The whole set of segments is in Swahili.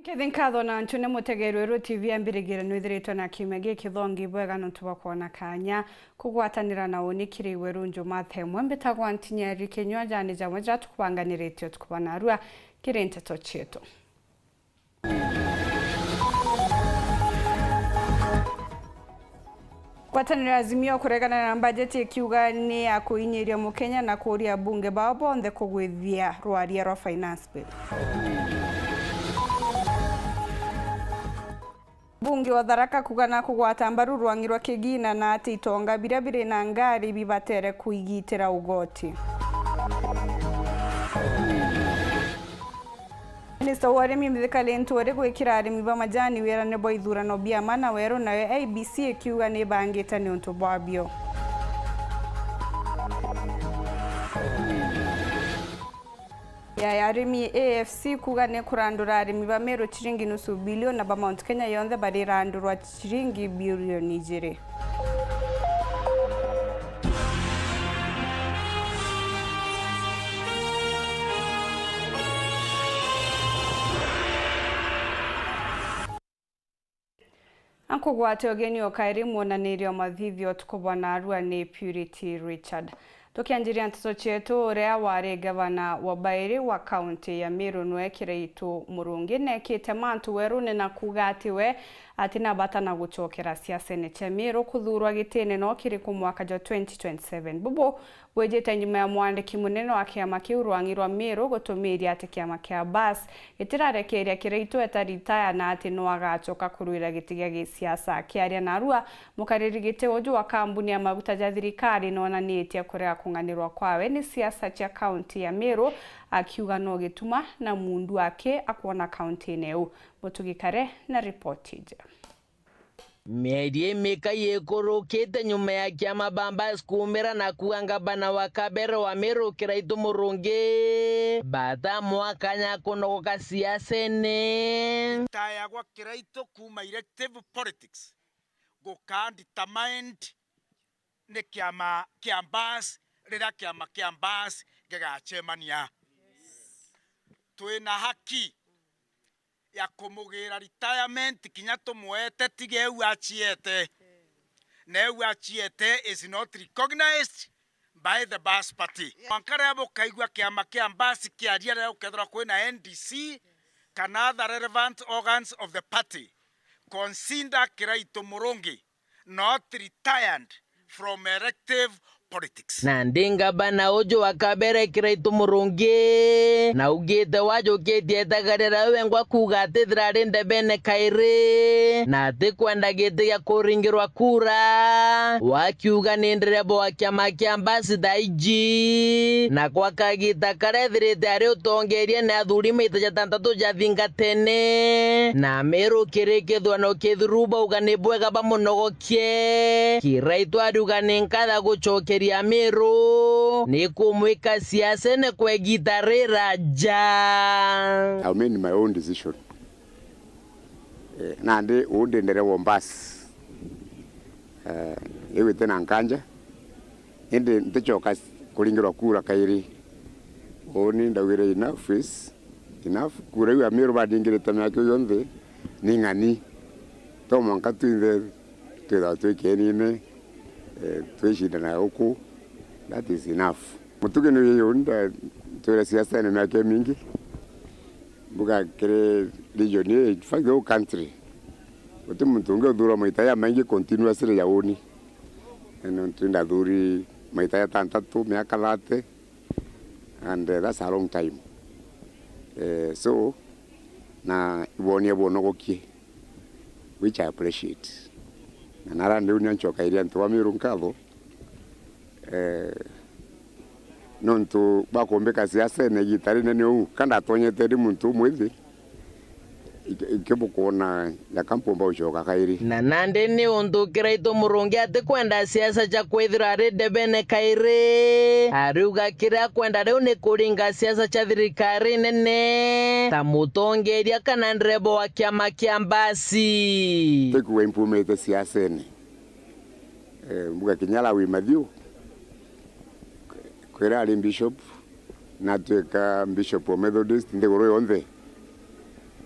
Kithinkatho na nchune mutegerweru TV ambirigire nwithiritwe na kimegi kithongi bwega ntuba kuona kanya kugwatanira na unikiri weru Njumathe mwembetagwa ntinyeri kenywa jani jamwe jatukubanganiritio tukubana arua kirinteto chetu. Gwatanira Azimio kuregana na bajeti ikiuga ni ya kuinyiria mukenya na kuria bunge bao bonthe kugwithia rwaria rwa finance bill. Bunge wa Tharaka kugana kugwata mbaru rwangi rwa Kigina na ati itonga birabire na ngari bibatere kuigitira ugoti. Minister wa Arimi Mithikali Ntwari gwikira arimi ba majani wera ne boithurano bia mana weru nayo ABC ikiuga ni bangite ni untu bwabio. Ya arimi AFC kuga ne kurandura arimi ba Meru chiringi nusu bilioni na ba Mount Kenya yonthe barirandurwa chiringi bilioni 2. Ankugwate ogeni okairi muonanirio mathithio tukubona arua ni Purity Richard. Tukianjiria nteto chetu uria wari gavana wa Bairi wa kaunti ya Meru nwekire itu Murungi nekite mantu werune na kugatiwe atina batana guchokera siasa cha Meru kuthurwa gitene no kiri ku mwaka jo 2027 bubo wejeta nyuma ya mwandiki munene wa kiama kiu rwangirwa Meru gutumiria ati kiama kia bas itirarekeria kireitu etaritaya na ati no agachoka kuruira gitigia gi siasa kiaria narua mukariri gite oju wa kambuni ya maguta ja thirikari nona nitie kurea kunganirwa kwawe ni siasa cha kaunti ya Meru akiuga no gituma na mundu wake akuona kaunti neu mutugikare na ripoti je. Mieri mika yekorokete nyuma ya kiama Bambas kumira na kuangabana wa Kabere wa Meru kiraitu Murungi bata mwakanya kunogoka siasa ne taya gwa kiraitu kuma elective politics goka determined ne kiama kiambas rira kiama kiambas gigachemania twina haki ya kumugira retirement kinya tumwete tige uachiete ne uachiete is not recognized by the Bas party mankare abo kaigwa kiama kiambas kiaria leo kethra kwina NDC kana other relevant organs of the party consider Kiraitu Murungi not retired from elective politics. Na ndinga bana ojo wa Kabere Kiraitu Murungi na ugite wajo ketie tagarera wengwa kugate thirarinde bene kaire na tikwenda gite ya kuringirwa kura wakiuga ni nderebo wa kiama kia Mbasi daiji na kwa kagita karethirite ari utongerie na athuri maita jatantatu jathingatene na Meru kirikithwano kithuruba uga ni bwega bamunogokie Kiraitu aruga ni nkatha guchokeria ya Meru ni kumwika siasa ne kwegitarira ja. I made my own decision. Nande udendere wa Mbasi. Ewe tena nkanja. Ende ntechoka kulingirwa kura kairi. Oni ndawire enough kura ya Meru badingire tamya kyo yonthe ningani. To mwanka tuinde tukenine tuishinda na huku. That is enough. Mutuge no yonda tuera siasa na miaka mingi. Buga kere region in fact the whole country. Wote mtunge dura maitaya mengi continuously ya oni. Eno tunda duri maitaya tantatu miaka late and that's a long time. So na iboni bonogokie which I appreciate. Na nara ndio nyanchoka ile ntwa Meru nkatho nonto bakombeka siasa ne gitari nene u kanda tonyete ri muntu mwithi ikebukona ya kampomba uchoka kairi na nande ni undu Kiraitu Murungi ati kwenda siasa cha kwithira ari debene kairi aruga kira kwenda riu ni kuringa siasa cha thirikari nene ta mutongeria kana nderebo wa kiama kia Mbasi tekuwe impumete siasa ne mbuga kinyala wi Matthew kwera ali bishop na tueka bishop wa Methodist ndegoro yonthe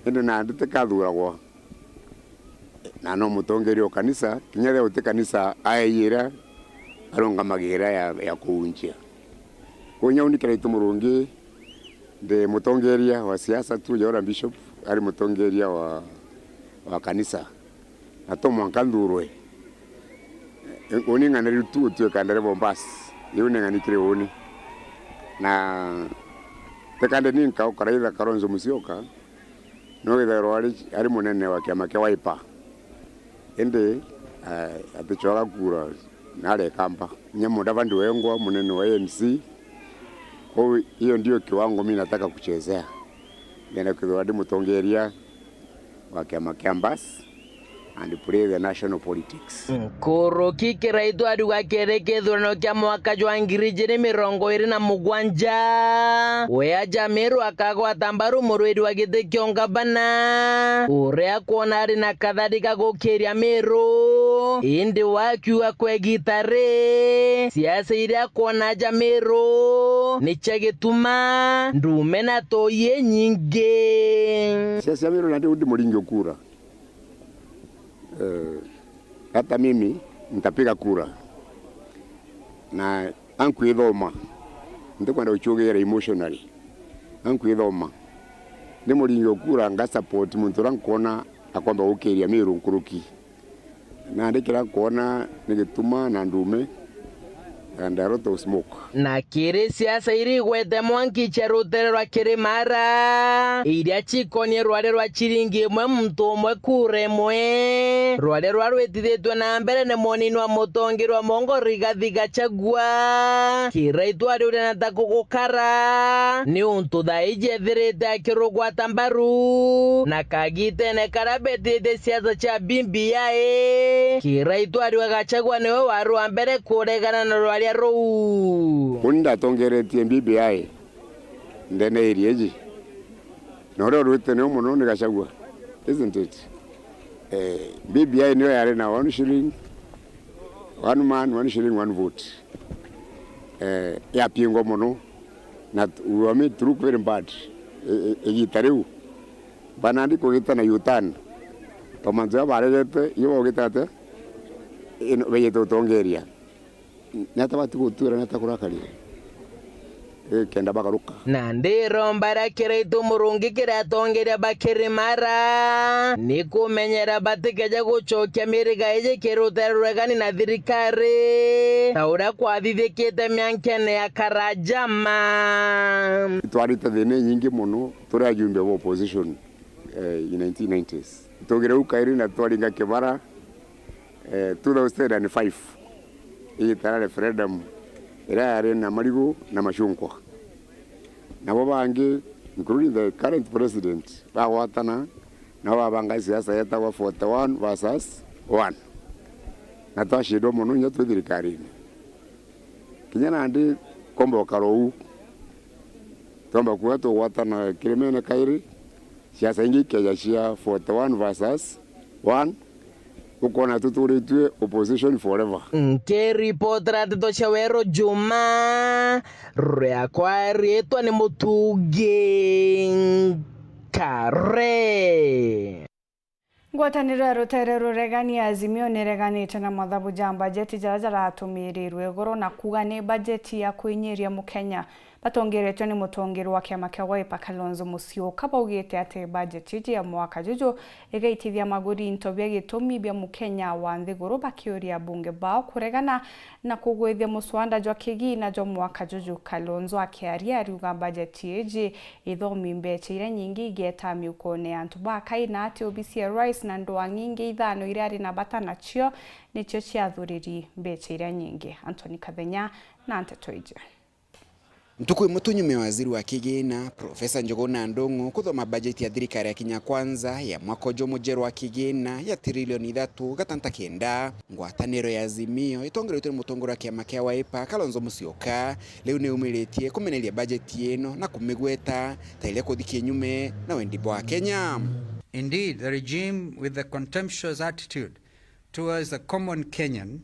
ende na ndite kathuragwo na no mutongeri o kanisa kinyathe uti kanisa ayira arongamagira ya kuunjia kunya unikira itumurungi de mutongeria wa siasa tu Jora Bishop ari mutongeria wa kanisa ato mwankandurwe oni ngana tu kandare bombas yune ngani kire oni na tekande ninka ukaraitha Kalonzo Musyoka no ithero ari munene wa kiama kia Wiper ende atichora kura nale kamba nyamo Davandi Wengwa munene wa ANC. Kwa hiyo ndio kiwango mimi nataka kuchezea. Nenda kwa mutongeria wa kiama kia Embakasi and play the national politics. Koro kikira itwari wakerekethwo kya mwaka jwa 2027 wea Jamiru akagwata mbaru murwiri wa giti kionga bana uria kuona ari na katharika gukiria Miru indi wakiuga kwe gitare siasa iria kuona Jamiru ni chagituma ndume na toye nyingi siasa ya Miru ndio muringi okura. Hata mimi nitapiga kura na ankuithoma ndikwenda uchogera emotionally ankuithoma ndi muringi kura nga support muntu rankona akwamba ukiria Miru nkuruki na ndikira kuona nigituma na ndume and a lot of smoke na kiri siasa iri gwete mwanki cherutere rwa Kirimara iria chikonie rware rwa chiringi mwe muntu mwe kure mwe rware rwa rwetithitwe na mbere ne monini wa mutongi rwa Mongo Rigathi Gachagua kiraitwa ri na takugukara ni untu thaije thirite akirugwata mbaru na kagitene karabetite siasa cha BBI kiraitwa ri Gachagua niwe waru wa mbere kuregana na rware rou Kunda tongeretie BBI ndene irieji noro rwete no muno ni Gachagua isn't it BBI niyo yare na 1 shilling 1 man 1 shilling 1 vote ya pingo muno na uami truk very bad egitareu banandi ko gitana yutan tomanza barete yo gitate ino beyeto tongeria nata batu gutura nata kurakaria kenda bagaruka na ndiro mbara kireitu murungi kiratongeria Bakirimara nikumenyera batikeja gucokia miriga ije kiruterwegani na thirikari taura kwathithikite miankene ya Karajama twarite thine nyingi muno turi ajumbe wa opposition in 1990s togere ukairi na twaringa kibara 2005 itara referendum ira na marigo na mashunkwa na babangi including the current president bawatana na babanga siasa yeta wa 41 versus 1 na tashido muno nyato thirikari kinyana ndi kombo karou tomba kuato watana kirimene kairi siasa ingi keja cia 41 versus 1 ukona tuturitwe opposition forever Nkeripotra tito chawero Juma rea kwa rieto ni mutugi kare ngwataniro ya rutere ruregani Azimio nireganite na mathabu ja bajeti jara atumirirwe goro na kuga ni bajeti ya kuinyiria mukenya batongeretwe ni mutongeri wa kiama kia Wiper Kalonzo Musyoka baugite ati bajeti ya mwaka juju igaitithia maguri into bia gitumi bia mukenya wa nthiguru bakioria bunge bao kuregana na kugwithia muswanda jwa kigina jwa mwaka juju. Kalonzo akiaria ariuga bajeti eji ithomi mbecha ira nyingi igeta miukone antu bakaina ati obisi ya rais na ndoa nyingi ithano irari na batana chio nicho ciathuriri mbecha ira nyingi. Anthony Kathenya na Nteto Ije. Ntukui mutunyume waziri wa kigina Profesa Njuguna Ndung'u kuthoma bajeti ya thirikari ya Kenya Kwanza ya mwaka ujo mujeru wa kigina ya trilioni 3.9 ngwataniro ya Azimio itongeretwe mutongori wa kiama kia Wiper Kalonzo Musyoka leo ni umiritie kumeneria bajeti eno na kumigweta taile kuthikia nyume na wendibo wa Kenya. Indeed, the regime with the contemptuous attitude towards the common Kenyan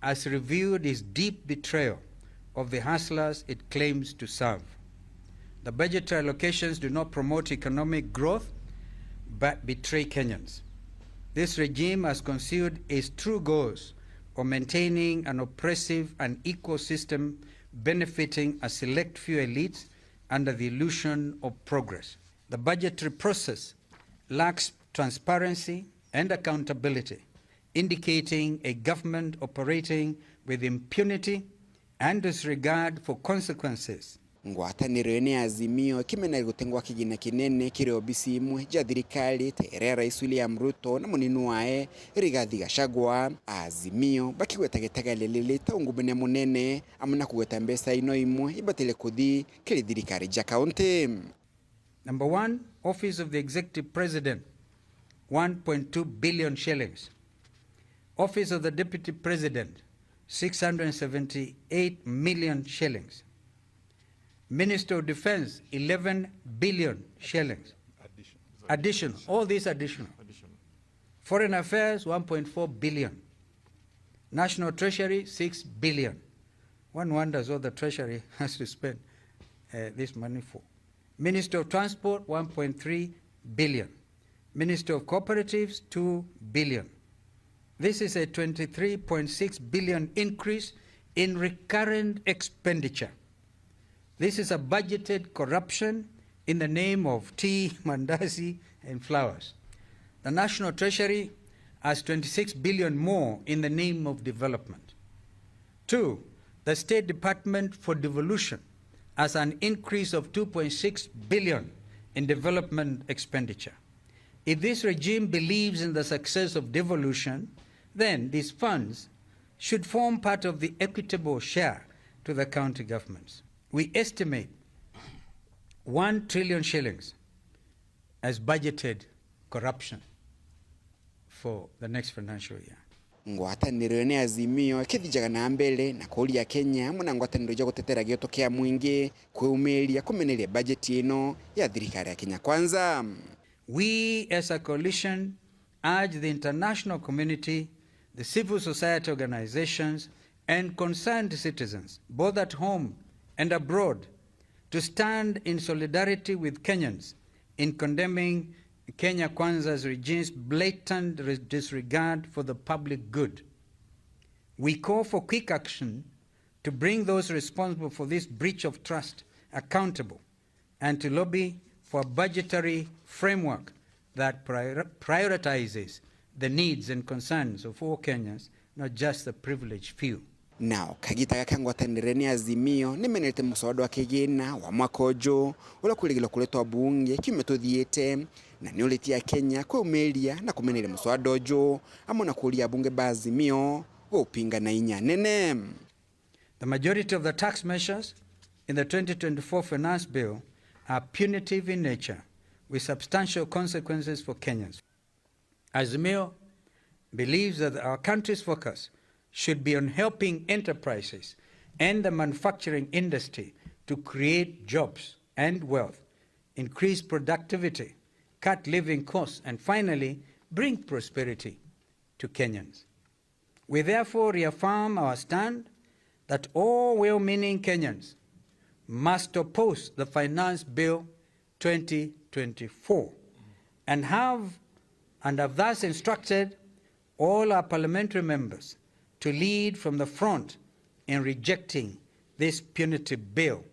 has revealed its deep betrayal of the hustlers it claims to serve. The budgetary allocations do not promote economic growth, but betray Kenyans. This regime has concealed its true goals of maintaining an oppressive and equal system benefiting a select few elites under the illusion of progress. The budgetary process lacks transparency and accountability, indicating a government operating with impunity and disregard for consequences. Ngwatanĩro ya Azimio kimena gutengwa kigina kinene kiri obisi imwe ja thirikari tere Rais William Ruto na munini wae Rigathi Gachagua. Azimio bakigwetagetaga lelele taungumene munene amuna kugweta mbesa ino imwe ibatile kuthi kiri thirikari ja county. Number 1, Office of the Executive President, 1.2 billion shillings. Office of the Deputy President, 678 million shillings. Minister of Defense, 11 billion shillings. Additional. All these additional. Foreign Affairs, 1.4 billion. National Treasury, 6 billion. One wonders what the Treasury has to spend this money for. Minister of Transport, 1.3 billion. Minister of Cooperatives, 2 billion. This is a 23.6 billion increase in recurrent expenditure. This is a budgeted corruption in the name of tea, mandazi, and flowers. The National Treasury has 26 billion more in the name of development. 2, the State Department for Devolution has an increase of 2.6 billion in development expenditure. If this regime believes in the success of devolution, then these funds should form part of the equitable share to the county governments. We estimate 1 trillion shillings as budgeted corruption for the next financial year. Ngwatanĩro ya Azimio kithijaga na mbele na kuria Kenya muna ngwatanĩro ya gutetera gioto kia mwingi kweumeria kumeneria budget ino ya thirikari ya Kenya Kwanza. We as a coalition urge the international community, the civil society organizations, and concerned citizens, both at home and abroad, to stand in solidarity with Kenyans in condemning Kenya Kwanza's regime's blatant disregard for the public good. We call for quick action to bring those responsible for this breach of trust accountable and to lobby for a budgetary framework that prioritizes the needs and concerns of all Kenyans, not just the privileged few. Nao kagita gakangwatanĩro ya Azimio nimenete muswada wa kigina wa mwaka uju ula kuligilo kuletwa bunge kimetuthiite na niulitia Kenya kweumeria na kumeneria muswada uju amona kulia bunge ba Azimio upinga na inya nene. The majority of the tax measures in the 2024 finance bill are punitive in nature with substantial consequences for Kenyans. Azimio believes that our country's focus should be on helping enterprises and the manufacturing industry to create jobs and wealth, increase productivity, cut living costs, and finally, bring prosperity to Kenyans. We therefore reaffirm our stand that all well-meaning Kenyans must oppose the Finance Bill 2024 and have thus instructed all our parliamentary members to lead from the front in rejecting this punitive bill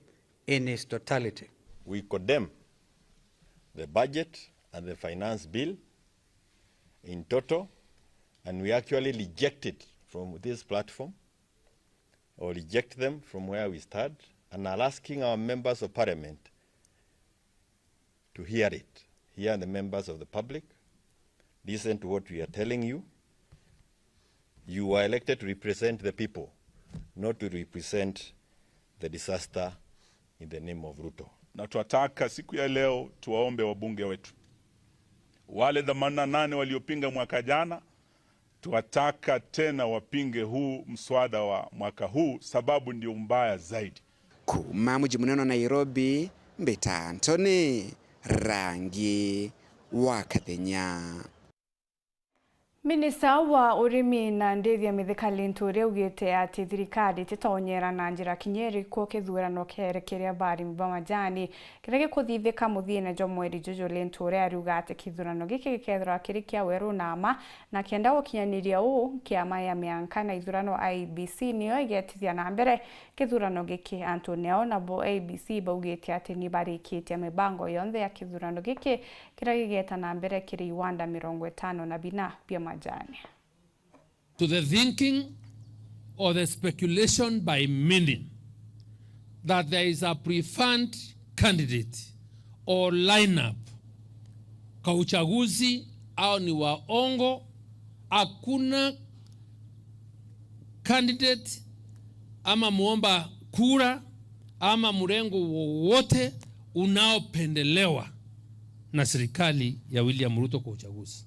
in its totality. We condemn the budget and the finance bill in total, and we actually reject it from this platform, or reject them from where we stand, and are asking our members of parliament to hear it, hear the members of the public, listen to what we are telling you. You are elected to represent the people, not to represent the disaster in the name of Ruto. Na tuataka siku ya leo tuwaombe wabunge wetu wale 88 waliopinga mwaka jana, tuataka tena wapinge huu mswada wa mwaka huu, sababu ndio mbaya zaidi. Kuma mji munene Nairobi, Mbeta Anthony, Rangi wa Kathenya. Minista wa urimi na ndethia mithikali nturi ugite ati thirikari titonyera na njira kinyeri ko kithurano kerekeria bari Bamajani kiria gikuthithika muthiene jo mweri Jojo Lentore aruga ati kithurano giki gikethira kiri kia weru nama na kienda gukinyaniria u kiama ya mianka na ithurano IEBC niyo igetithia na mbere kithurano giki Antonio na bo IEBC baugite ati ni barikitie mibango yonthe ya kithurano giki kiria gigeta na mbere kiri Rwanda 50 na bina Bamajani. To the thinking or the speculation by many that there is a preferred candidate or lineup kwa uchaguzi au ni waongo, hakuna candidate ama muomba kura ama mrengo wowote unaopendelewa na serikali ya William Ruto kwa uchaguzi.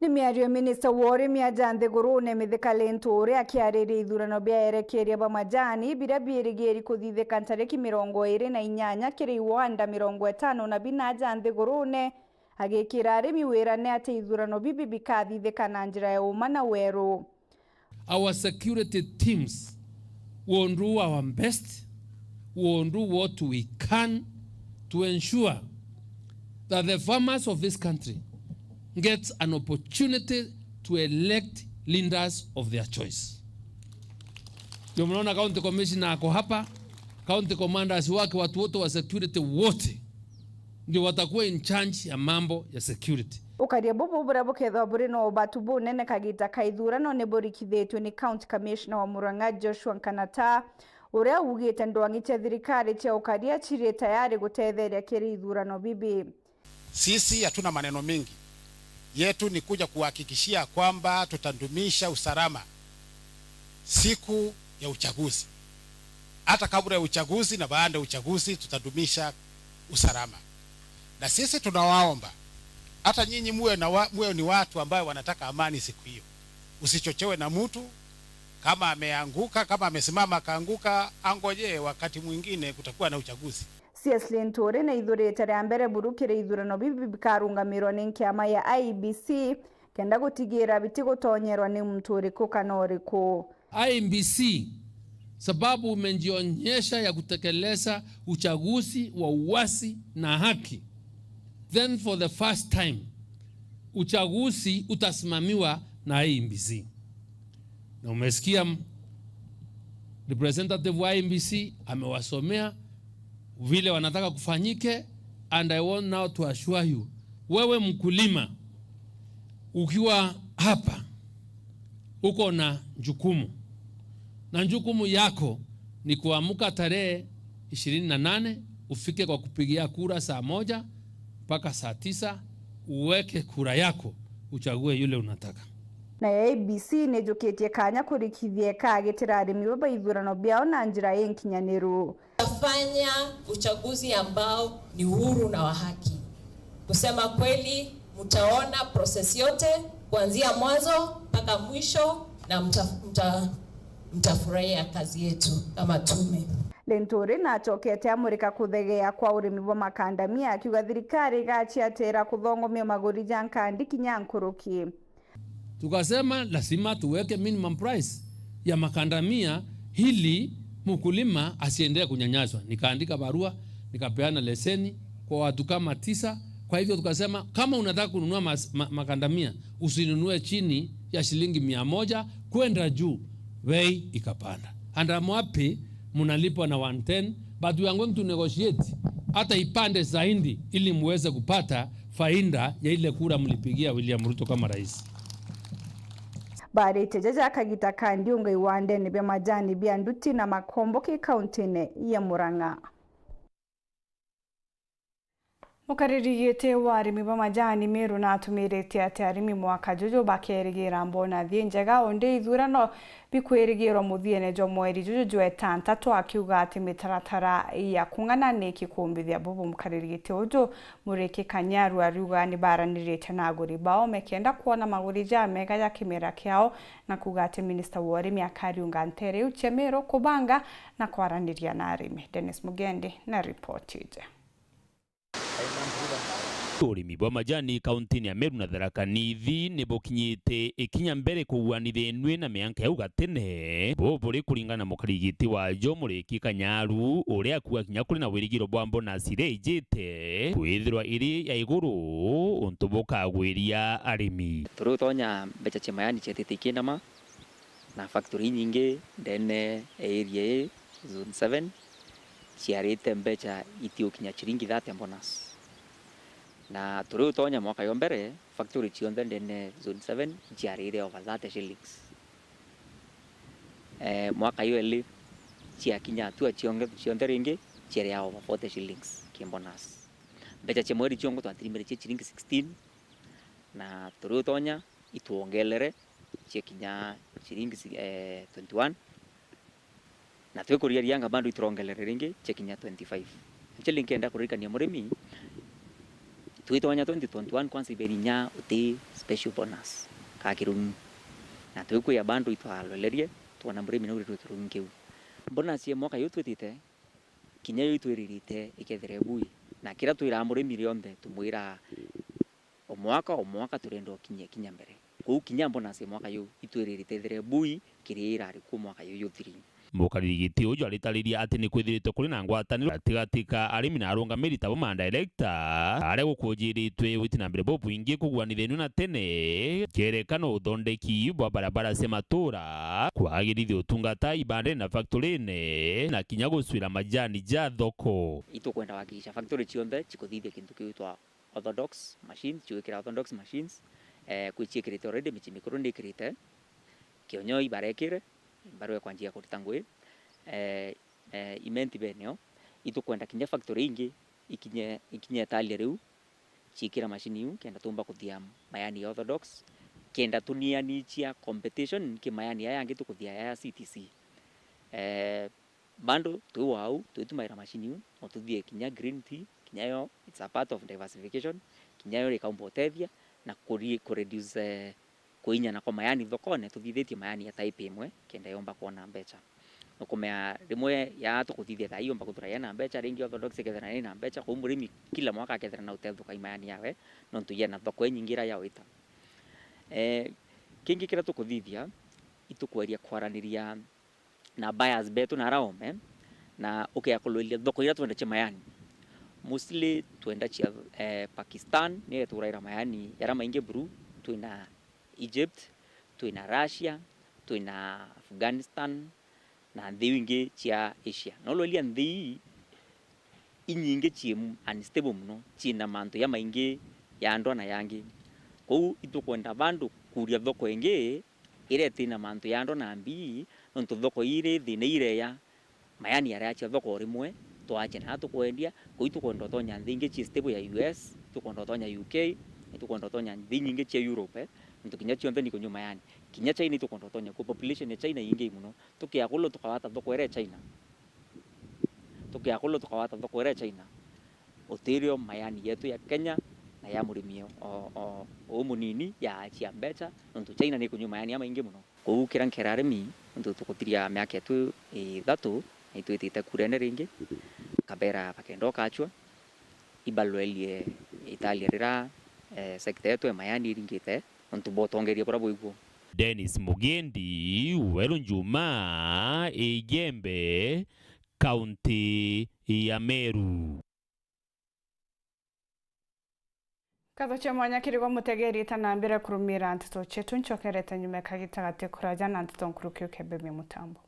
Ni miario minista wori miajande gurune mithikali nturi akiariri ithurano biaerekeria Bamajani bira birigeri kuthithika tariki 28 kiri Rwanda 50 na bina ajande gurune agikira arimi wirane ati ithurano bibi bikathithika na njira ya uma na weru. Our security teams will do our best, will do what we can to ensure that the farmers of this country gets an opportunity to elect leaders of their choice. Ndio mnaona county commissioner ako hapa, county commanders wake, watu wote wa security wote ndio watakuwa in charge ya mambo ya security. Ukaria bobo burabo ketho burino batubu nene kagita kaithurano ne borikithitwe ni county commissioner wa Murang'a Joshua Nkanata uria ugite ndwangite thirikari cha ukaria chire tayari gutetheria kiri ithurano bibi. Sisi hatuna maneno mengi. Yetu ni kuja kuhakikishia kwamba tutadumisha usalama siku ya uchaguzi. Hata kabla ya uchaguzi na baada ya uchaguzi tutadumisha usalama. Na sisi tunawaomba hata nyinyi muwe ni watu ambao wanataka amani siku hiyo. Usichochewe na mtu kama ameanguka, kama amesimama kaanguka, angoje wakati mwingine kutakuwa na uchaguzi. CS Lentore na ithurite ria mbere burukire ithurano bibi bikarungamirwo ni kiama ya IEBC kenda gutigira biti gutonyerwa ni mtu uriku kana uriku. IEBC sababu umejionyesha ya kutekeleza uchaguzi wa uwazi na haki, then for the first time uchaguzi utasimamiwa na IEBC. Na umesikia representative wa IEBC amewasomea vile wanataka kufanyike, and I want now to assure you, wewe mkulima ukiwa hapa uko na jukumu, na jukumu yako ni kuamka tarehe 28 ufike kwa kupigia kura saa 1 mpaka saa 9 uweke kura yako uchague yule unataka. Na IEBC nejuketie kanya kurikithie kagitira arimi baba ithurano biao na njira yenkinyaniru. Tafanya uchaguzi ambao ni huru na wa haki. Kusema kweli, mtaona process yote kuanzia mwanzo mpaka mwisho na mtafurahia kazi yetu kama tume. Lentore na chokete amurika kuthegea kwa urimi wa makandamia akiuga thirikari gachiatera kuthongomia maguri jankandi kinyankuruki. Tukasema lazima tuweke minimum price ya makandamia ili mkulima asiendelee kunyanyaswa. Nikaandika barua, nikapeana leseni kwa watu kama 9. Kwa hivyo tukasema kama unataka kununua makandamia usinunue chini ya shilingi 100 kwenda juu, bei ikapanda. And I'm happy mnalipwa na 110, but we are going to negotiate hata ipande zaidi ili muweze kupata faida ya ile kura mlipigia William Ruto kama rais. Bari tejaja kagita kandi unga iwande ni Bamajani bia nduti na makombo ki kauntine ya Murang'a. Mukaririgite wa arimi Bamajani Meru na atumirite ati arimi mwaka Jojo bakerigira mbona thie njega onde ithurano bikwirigirwo muthiene jo mweri Jojo etantatu akiuga ati mitaratara ya kung'ana ni kikumbithia bubu. Mukaririgite ujo Mureke Kanyaru aruga ni baranirite na aguri bao mekenda kuona maguri ja mega ya kimera kiao na kuga ati minister wa arimi akariunga ntere uchemero kubanga na kwaraniria na arimi. Dennis Mugendi na report ije. urimi bwa majani kaunti ya Meru na Tharaka Nithi ni bukinyite ikinya mbere kuguanithenwe na mianka ya ugatene bo buri kuringana mukarigiti wa jo Muriki Kanyaru uria kuwa kinya kuri na wirigiro bwa bonus irejete kwithirwa iri ya iguru untubuka gwiria arimi turutonya mbeca cia mayani cietete kindama na factory nyingi ndene area zone 7 ciarite mbeca itio kinya chiringi 30 bonus na turutonya mwaka yo mbere factory cionthe ndene zone 7 ciarire over 30 shillings mwaka yo eli cia kinya tu cionthe ringi ciaria over 40 shillings ki bonus mbeca cia mweri ciongo twatirimire cia chiringi 16 na turutonya ituongelere cia kinya chiringi 21 na twikuria rianga bandu iturongelere ringi cia kinya 25 chili ngenda kurikania murimi twitonya 2021 kwanza iberinya uti special bonus ka kirumi na twikuya bandu itwalolerie twana murimi no ritwe kirumi kiu bonus ye mwaka yo twitite kinya yo itwiririte ikethere bui na kira twira murimi rionthe tumwira o mwaka turendo kinya mbere ku kinya bonus ye mwaka yo itwiririte there bui kirira ari ku mwaka yo yuthiri mukarigiti ujo aritariria ati ni kwithirite kuri na ngwataniro atigatika arimi na arungamiri tabo ma director are gukujiritwe witina mbere bo buingi kuguanithenu na tene kerekano uthondeki bwa barabara cia matura kwagirithia utungata ibande na factory ne na kinya guswira majani ja thoko itukwenda wakisha factory cionthe chikuthithia kintu kiitwa orthodox machines chiwikira orthodox machines kwichikirite already michimikuru ndikirite kionyo ibarekire barwe kwa njia kuruta ngui imenti benyo itukwenda kinya factory ingi ikinye tali riu chikira machine yu kenda tumba kuthia mayani orthodox kenda tuniani chia competition ki mayani aya yangi tukuthia ya CTC bando tu wau tuitumaira machine yu otuthie kinya green tea kinya yo it's a part of diversification kinya yo ikaumbothethia na reduce kuinya na kwa mayani thokone tuthithitie mayani ya type imwe kenda yomba kuona mbeca nukumea rimwe ya tukuthithia tha yomba kuthura na mbeca ringi orthodox kethana na mbeca kwa murimi kila mwaka kethana na utetho kai mayani yawe no tuye na thoko nyingira ya wita kingi kira tukuthithia itukweria kwaraniria na buyers betu na raome na ukiakuloilia thoko ira twenda cha mayani mostly twenda cha Pakistan ni turaira mayani yara mainge bru twina Egypt, tuina Russia, tuina Afghanistan na nthi wingi cia Asia. No lolia nthi inyingi cie unstable muno, cina mantu ya maingi ya andwa na yangi. Kou itukwenda bandu kuria thoko ingi ire tina mantu ya andwa na mbi, nontu thoko ire thina ire ya mayani ya cia thoko rimwe twache na tukwendia, kou itukwenda tonya nthi ingi cie stable ya US, itukwenda tonya UK, itukwenda tonya nthi nyingi cia Europe. Tukinya cionthe ni kunyu mayani kinya China tukondo tonya ku population ya China yingi muno tukiakulo tukawata thoko ere China otirio mayani yetu ya Kenya na ya murimio o munini ya cia mbeca nontu China ni kunyu mayani ama ingi muno ku kirankera arimi nontu tukutiria miaka yetu ithatu itwitite kurene ringi kabera pakendo kachwa ibalwelie Italia rira sekta yetu ya mayani ringite ntubotongeria kora boiguo Dennis Mugendi Weru Njuma Ijembe kaunti ya Meru Katho cha mwanya kirigwa mutegeri tanambira kurumira antito chetu nchokerete nyume kagitagate kuraja na antito nkurukio kebebe mutambo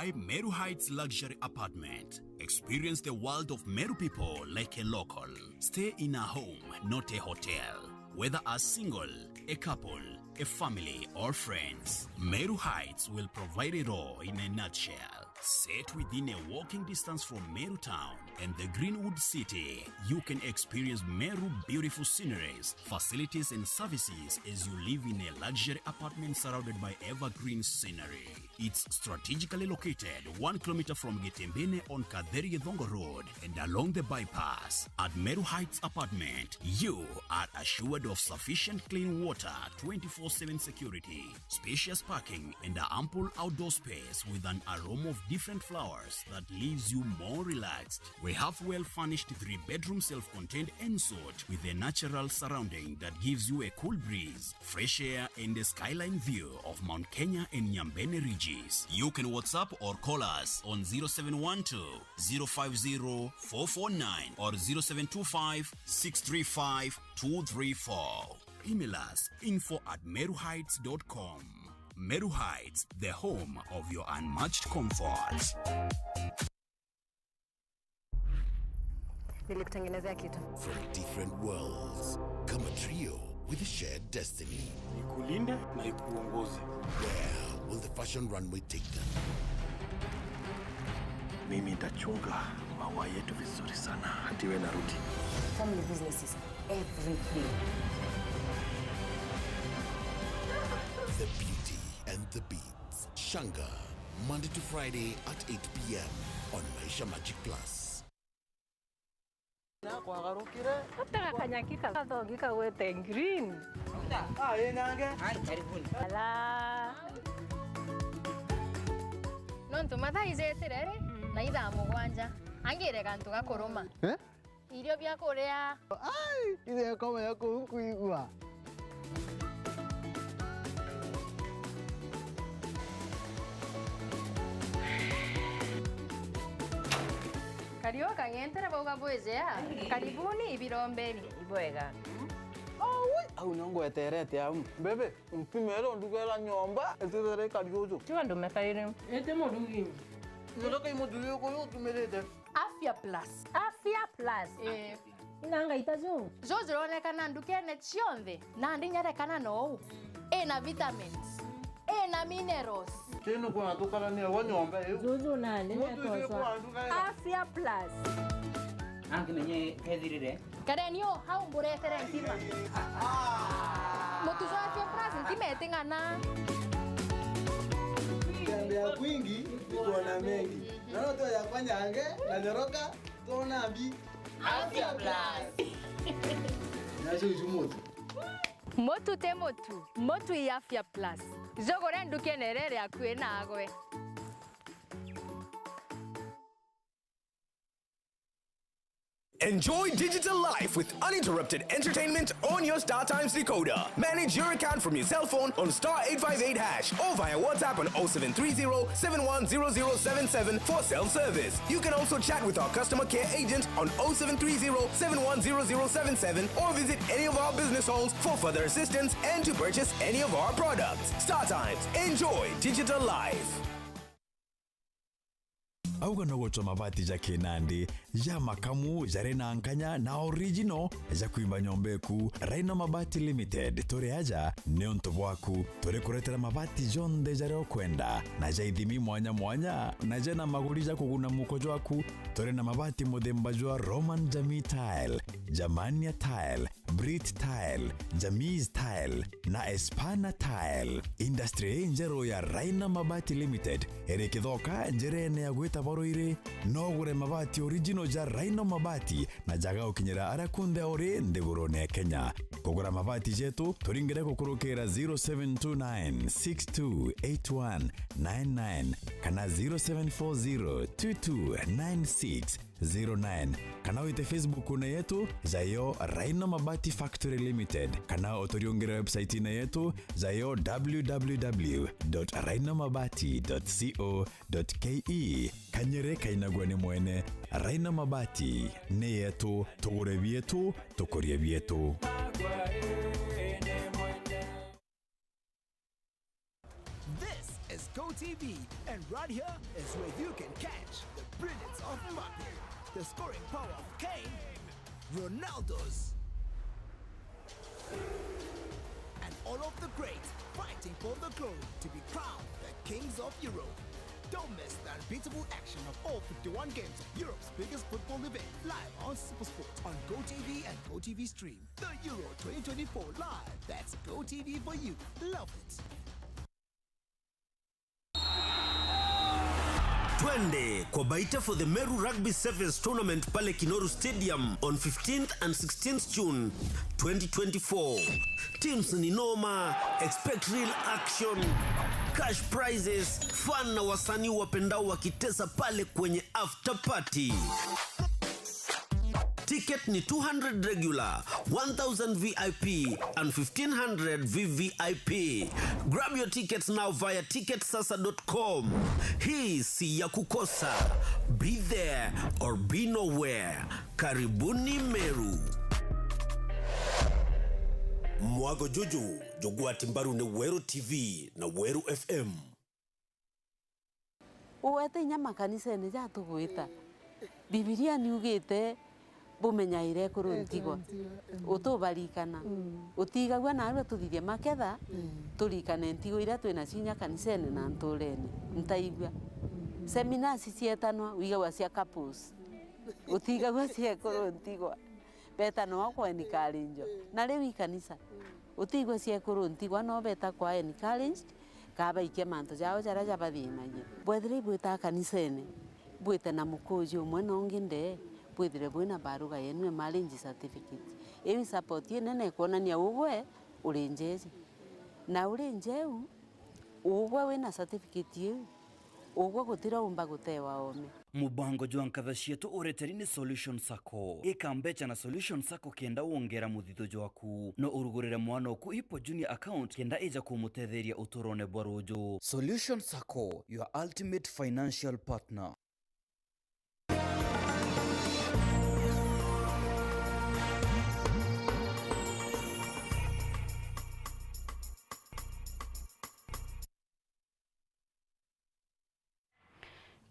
Why Meru Heights Luxury Apartment? Experience the world of Meru people like a local. Stay in a home, not a hotel. Whether a single, a couple, a family, or friends, Meru Heights will provide it all in a nutshell. Set within a walking distance from Meru town and the Greenwood City, you can experience Meru beautiful sceneries, facilities and services as you live in a luxury apartment surrounded by evergreen scenery. It's strategically located 1 kilometer from Getembene on Kaderi Gedongo Road and along the bypass. At Meru Heights Apartment, you are assured of sufficient clean water, 24/7 security, spacious parking, and an ample outdoor space with an aroma of different flowers that leaves you more relaxed. We have well-furnished 3-bedroom self-contained ensuite with a natural surrounding that gives you a cool breeze, fresh air, and a skyline view of Mount Kenya and Nyambene Ridges. You can WhatsApp or call us on 0712 050 449 or 0725 635 234. Email us info@meruheights.com. Meru Heights, the home of your unmatched comfort. Nilikutengenezea kitu. From different worlds, come a trio with a shared destiny. Ikulinde na ikuongoze. Where will the fashion runway take them? Mimi nitachunga maua yetu vizuri sana hadi wewe narudi. Family business is everything. The beauty and the beats. Shanga, Monday to Friday at 8 p.m. on Maisha Magic Plus. Hata kanyakika kadogika wete green. Ala. Nontu matha izeterere na itha mugwanja. Angire kantu gakoroma. Irio bya kuria. Ai, ile kama yako kuigua. Kario kangentera boga bwezea. Karibuni ibirombeni. Ibwega. Au nongo eterete au. Bebe, mpimero ndugela nyomba, etere kariozo. Tiwa ndo mekaire. Ete modungi. Ndoka imoduyo ko yo tumelete. Afya Plus. Afya Plus. Inanga itazo. Zozironekana ndukene cionthe na ndinyarekana no. Ena vitamins. Ena minerals. Tino kwa tukala ni wa nyomba yo. Zozo nane natosa. Afya Plus. Anki nenye kethirire. Karenio hau mburetere ntima. Mutuzo Afya Plus ntima etingana. Tembea kwingi iko na mengi. Naona tu ya kwanya ange na nyoroka tona bi Afya Plus. Nacho jumoto. Motu te motu. Motu i Afya Plus. Jogore ndukenerere akwe nagwe. Enjoy digital life with uninterrupted entertainment on your StarTimes decoder. Manage your account from your cell phone on *858# or via WhatsApp on 0730 710077 for self-service. You can also chat with our customer care agent on 0730 710077 or visit any of our business halls for further assistance and to purchase any of our products. StarTimes. Enjoy digital life. Auga no gocho mabati ja Kinandi ja makamu jare na nkanya na original ja kuimba nyombeku Raina Mabati Limited tore aja neonto bwaku tore kuretera mabati jonde jare okwenda na ja ithimi mwanya na ja na maguri ja kuguna mukojo waku tore na mabati modemba jwa Roman Jamii Tile, Jamania Tile, Brit Tile, Jamiz Tile na Espana Tile. Industry njero ya Raina Mabati Limited ere kithoka njerene ya gwita boroire no gure mabati original ja Raina Mabati na jaga ukinyira arakunde ore ndegurone Kenya. Kugura mabati jetu turingire kukurukira 0729628199 kana 0740229609 kana wite Facebook na yetu zayo Raina Mabati Factory Limited kana otoriongera website na yetu zayo www.rainamabati.co.ke kanyere kainagwane mwene Raina Mabati ne yetu tugure bietu tukorie bietu. This is GoTV, and right here is where you can catch the brilliance of Mbappe, the scoring power of Kane, Ronaldo's, and all of the greats fighting for the glory to be crowned the kings of Europe. Don't miss the unbeatable action of all 51 games of Europe's biggest football event live on SuperSport on GoTV and GoTV Stream. The Euro 2024 live. That's GoTV for you. Love it. Twende kwa baita for the Meru Rugby Sevens Tournament pale Kinoru Stadium on 15th and 16th June 2024. Teams ni noma, expect real action, cash prizes, fun na wasanii wapendao wakitesa pale kwenye after party. Ticket ni 200 regular, 1000 VIP and 1500 VVIP. Grab your tickets now via ticketsasa.com. Hii si ya kukosa. Be there or be nowhere. Karibuni Meru. Mwago Juju, jogua timbaru ne Weru TV na Weru FM. Uwete nyama kanisa ni ja tuguita. Biblia ni ugite bumenyaire kuruntigwa utubarikana utigagwa nawe tuthithie maketha turikane ntigo ira twina cinya kanisene na nturene ntaigwa seminars cietanwa wigagwa cia couples utigagwa cia kuruntigwa betano wakwa encourage na riu kanisa utigwa cia kuruntigwa no beta kwa encourage kaba ike manto jao jara jabathinagie bwethire bwita kanisene bwite na mukojo umwe no nginde bwithire bwina baruga yenu marriage certificate ewi support nene kuonania ugwe urenjeje na urenjeu ugwe wina certificate yu ugwe gutira umba gutewa ome mubango jwankatha cietu ureteri ni Solution Sacco ikambecha na Solution Sacco kenda wongera muthitho jwaku no urugurire mwana oku ipo junior account kenda ija kumutetheria uturone bwarujo. Solution Sacco, your ultimate financial partner.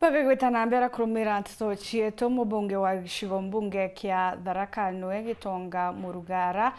Bagagwita na mbere kurumira nteto cietu mubunge wa gicigo mbunge kia Tharaka Niwe Gitonga Murugara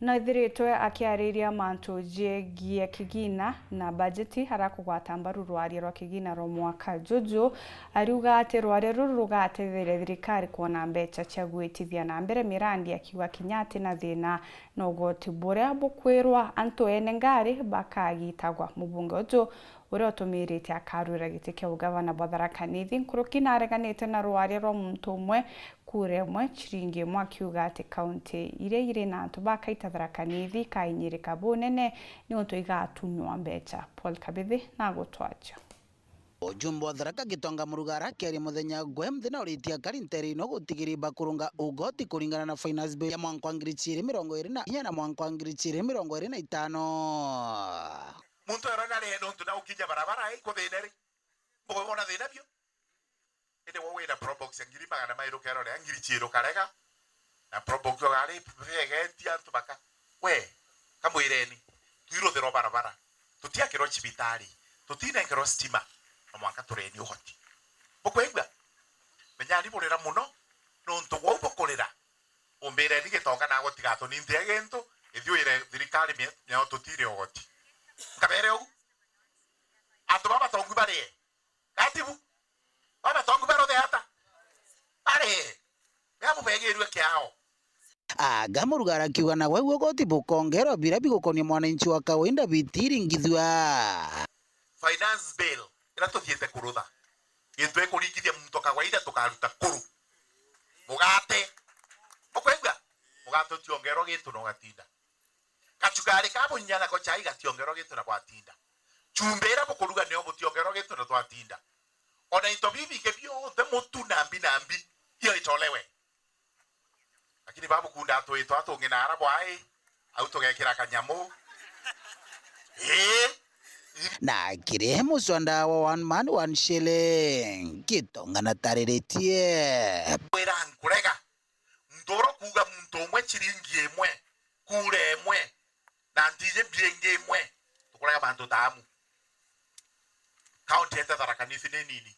na ithiritwe akiariria mantu jegie kigina na bajeti harakugwata mbaru rwari rwa kigina ro mwaka juju ariuga ati rwari ruru rugatetheria thirikari kuona mbeca cia gwitithia na mbere mirandi akiuga kinyati na thina no goti buria bukwirwa antu ene ngari bakagitagwa mubunge uju uria utumirite akarura giti kia ugavana bwa Tharaka Nithi nkuruki na areganite na rwari rwa muntu umwe kure mwe chiringi mwa kiuga ati kaunti ire na antu bakaita Tharaka Nithi kainyirika bunene ni untu igatunywa mbeca. Paul Kabithi na gutwacha Ujumbe wa Tharaka Gitonga Murugara kiari muthenya gwe mthina uritia karinteri no gutigiriba kurunga ugoti kuringana na finance bill ya mwaka wa 2024 na mwaka wa 2025. Muntu arana reno ntuna ukija barabara kuthineri mugona thina bio ende wo wira probox ngiri magana mairo kero re ngiri chiro karega na probox yo gari pegeti antu baka we kamwireni twiro thero barabara tutia kiro chibitari tutina kiro stima omwaka tureni uhoti bukwegwa menyani burira muno no ntu wo bukorera ombere ni Gitonga na gotigato ni ntegento ithiuire thirikari mya tutire uhoti kabere ugu atu baba tongu bare katibu baba tongu baro de ata bare ya mubegerwe kiao Aga Murugara kiuga na wewe goti bukongero bira bigukonia mwananchi wa kawaida bitiringithwa finance bill ira tuthiete kurutha gitwe kurigithia muntu kawaida tukaruta kuru mugate ukwengwa mugato tiongero gitu no gatinda kachugari kabo nyana ko chai gationgero gitu na kwatinda chumbera bukuruga neo butiongero gitu na twatinda ona into bibi ke bio the mutu nambi hiyo itolewe lakini babu kunda to atunge arabo ai au tugekira kanyamu na kirehe muswanda wa one man one shilling Gitonga na tariretie wera nkurega ndoro kuga muntu omwe chiringi emwe kure emwe na ndije bienge emwe tukurega bantu tamu county eta Tharaka Nithi nini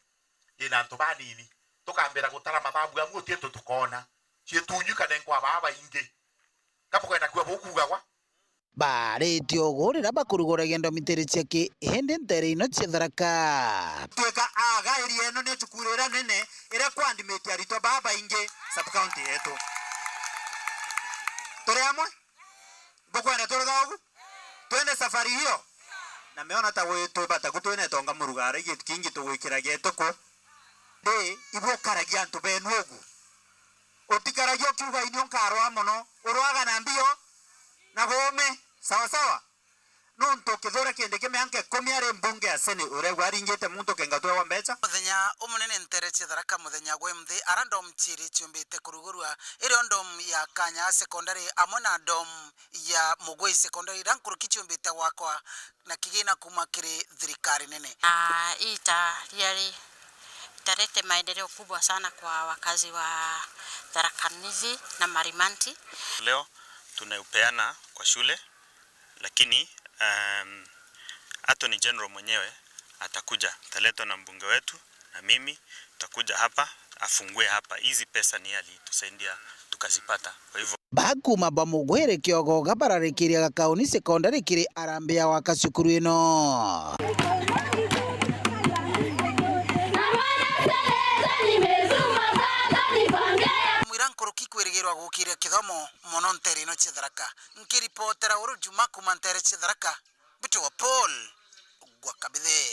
ina ntu banini tukambira gutara mathabu amwe tieto tukona chietunyuka nenkwa baba inge kapokwenda kwa bukuga kwa baretio gorira bakurugora gendo miteri ciake hende ntere ino cia Tharaka tweka aga eri eno ne chukurera nene ira kwandimete arito baba inge sub county yetu tore amwe bokwenda tore dagu twende safari hiyo na meona ta wetu bata kutwene Tonga Murugara kingi tuwikira geto ko Ibo karagia ntu benugu. Otikaragio kiuga inyo nkarwa mono. Urwaga na mbio. Na gome. Sawa sawa. Nonto kithora kende kemeanke komiare mbunge asene uregwa aringete muntu kengatwe wa mbeca. Muthenya umunene ntereche Tharaka muthenya gwemthi arandom chiri chumbite kurugurwa iro ndom ya Kanya secondary amona dom ya Mugwei secondary rankuru kichumbite wakwa na kigina kuma kiri thirikari nene. Italete maendeleo kubwa sana kwa wakazi wa Tharaka Nithi na Marimanti. Leo tunaupeana kwa shule, lakini Attorney General mwenyewe atakuja, taletwa na mbunge wetu na mimi tutakuja hapa afungue hapa. Hizi pesa ni alitusaidia tukazipata. Kwa hivyo bakuma bamugwere kiogo gabararikiria Gakauni secondary kiri arambia wa kasukuru ino. Mwirankuru kikweregerwa gukiria kithomo mono nteri no Tharaka nkiripotera uru Juma kuma ntere Tharaka bitu wa Paul Gwakabithe.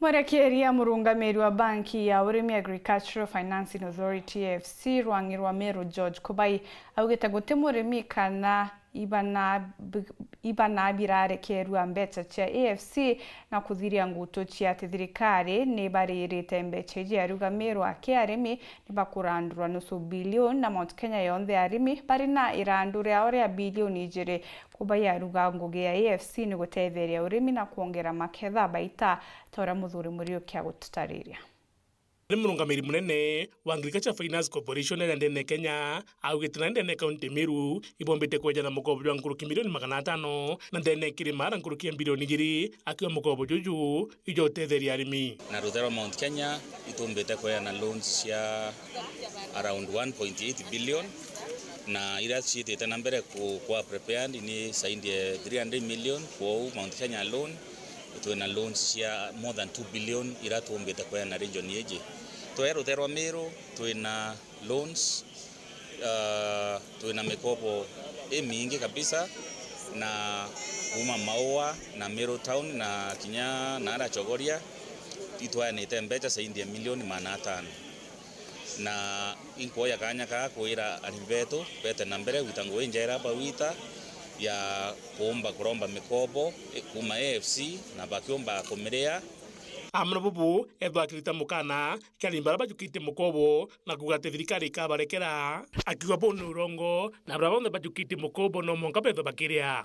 Mwerekeria murungamiri wa banki ya Urimi Agricultural Financing Authority AFC Rwangirwa Meru George Kubai augite guti murimi kana ibana birare kerua mbeca cia AFC na kuthiria nguto cia thirikari ni baririte mbeca iji arugamiro ake arimi ni bakurandurwa nusu bilioni na Mount Kenya yonthe arimi bari na irandure ore bilioni ijiri. Kubai aruga ngugi ya AFC ni gutetheria urimi na kuongera maketha baita tora muthuri Muriuki agututariria. Murungamiri munene wa Agriculture Finance Corporation ya ndene Kenya augite ndene kaunti Meru ibombete kweja na mukobo wa nguruki milioni 500 na ndene kirimara nguruki bilioni 2 akiwa mukobo juju ijo tetheria arimi. Na Ruthero Mount Kenya itumbete kweja na loans ya around 1.8 billion na ila chite na mbere kwa prepared ni saindi 300 million kwa Mount Kenya loan. Tuena loans ya more than 2 billion ila tuombete kweja na region yeje. Tuwe Ruthero Meru tuena loans, tuena mikopo mingi kabisa na uma Maua na Meru Town na Kinya na Ara Chogoria itwa ni tembecha saindi milioni 500 na inkoya kanya ka kuira alibeto pete na mbere witango wenjera ba wita ya kuomba kuromba mikopo kuma AFC na bakiomba komerea amna bubu edwa kirita mukana kalimbara bajukite mukobo na kugate thirikari kabarekera akiwa bono urongo na brabonde bajukite mukobo no monka peto bakiria